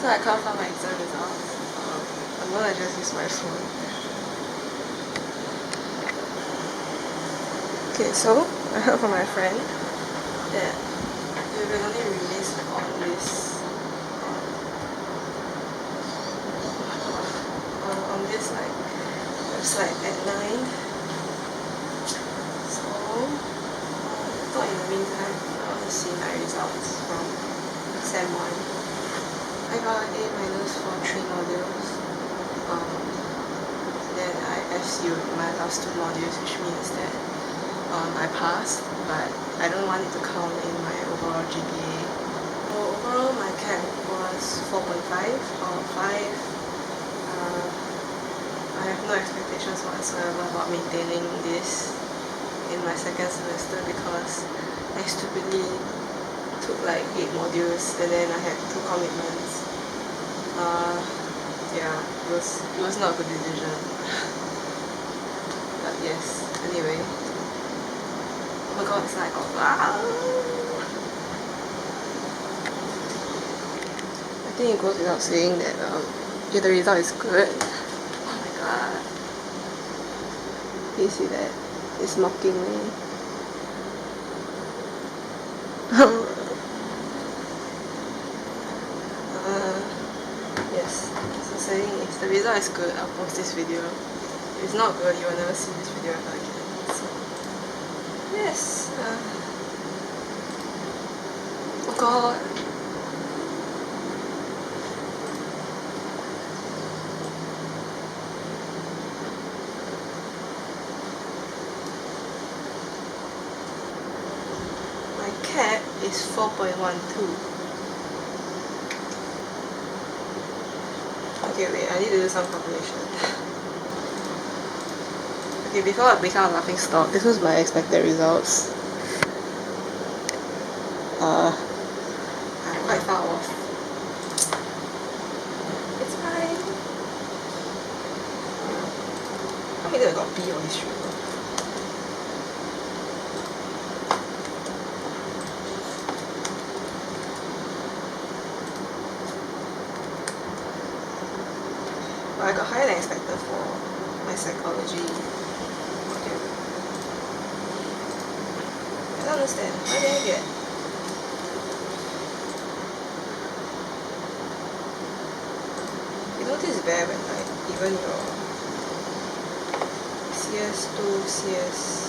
I can't find my exam results. I'm gonna just use my phone. Okay, so I heard from my friend that they will only release on this like website at 9. So I thought in the meantime I want to see my results from Sem 1. I got an A- for 3 modules. Then I FCU my last 2 modules, which means that I passed, but I don't want it to count in my overall GPA. So overall my CAP was 4.5 or 5. I have no expectations whatsoever about maintaining this in my second semester because I stupidly took like 8 modules and then I had 2 commitments. Yeah, it was not a good decision. But yes, anyway. Oh my god, it's like I think it goes without saying that if the result is good. Oh my god. You see that? It's mocking me. Yes, so saying if the result is good, I'll post this video. If it's not good, you will never see this video ever again. So, yes. Oh god. My CAP is 4.12. Okay, wait, I need to do some calculation. Okay, before I become a laughing stock, this was my expected results. I'm quite far off. It's fine. How many I got B on this shoe? But I got higher than expected for my psychology module. I don't understand. Why did I get? You know this is bad when like even your CS2, CS6.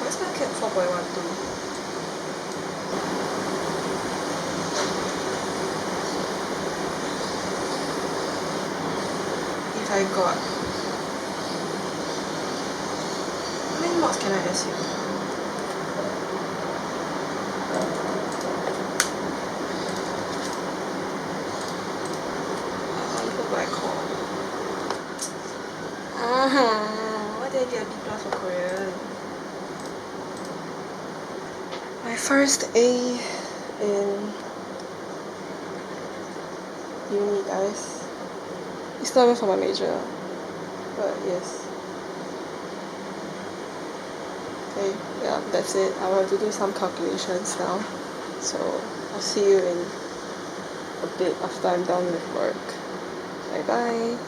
Why is my CAP 4.12? If I got... How many mods can I SU? Who do I call? Why did I get a B+ for Korean? My first A in uni, guys. It's not even for my major, but yes. Okay, yeah, that's it. I will have to do some calculations now. So I'll see you in a bit after I'm done with work. Bye bye.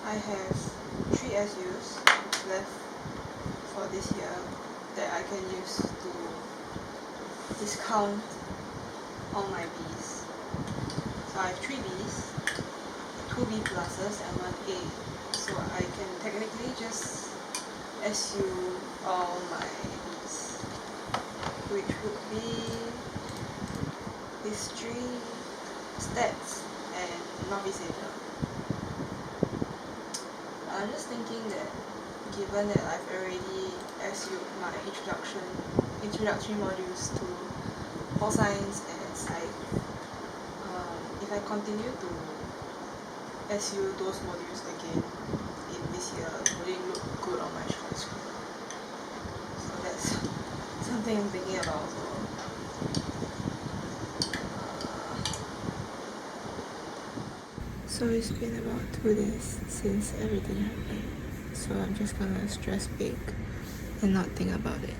I have 3 SUs left for this year that I can use to discount all my Bs. So I have 3 Bs, 2 B+, and 1 A. So I can technically just SU all my Bs, which would be history, stats, and Northeast Asia. I'm just thinking that given that I've already SU'd my introductory modules to pol science and psych, if I continue to SU those modules again in this year would it look good on my short screen. So that's something I'm thinking about as well. So it's been about 2 days since everything happened. So I'm just gonna stress bake and not think about it.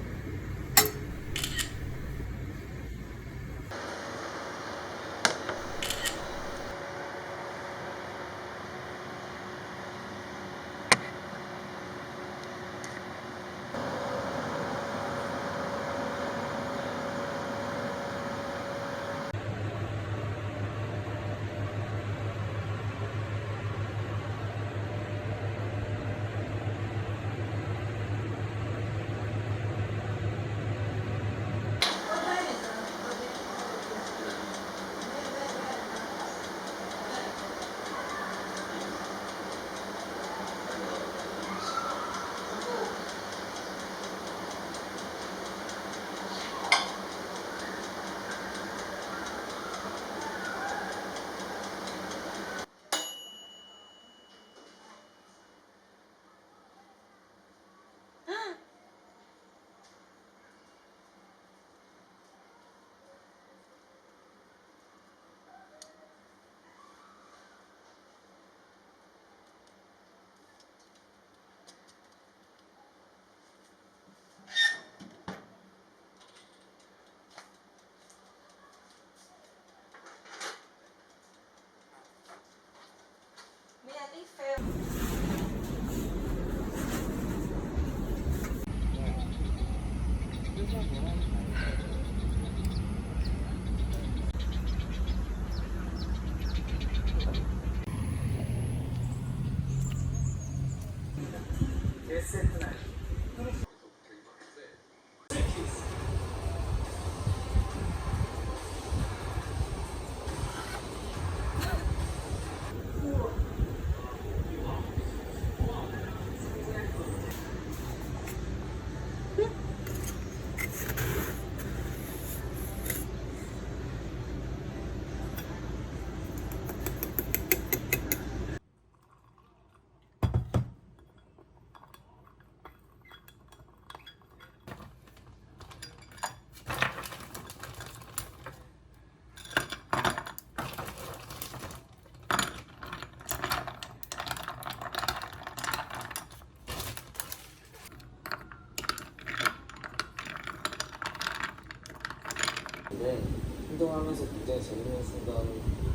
행동하면서 굉장히 재밌는 순간,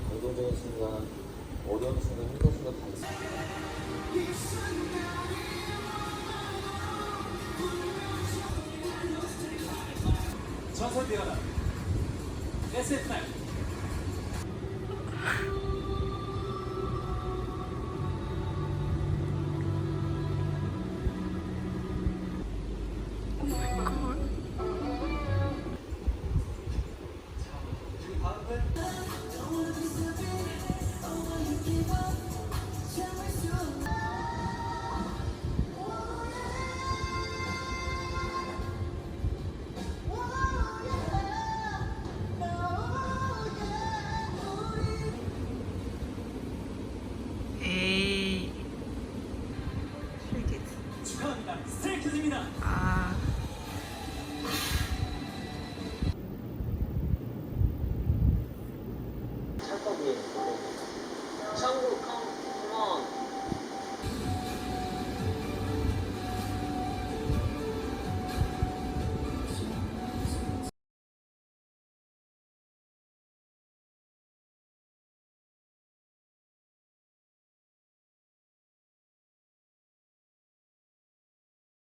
감동적인 순간, 어려운 순간, 힘든 순간 다 있어요. 전설비어라 SF9 에이. 축하합니다. 스트레이키즈입니다.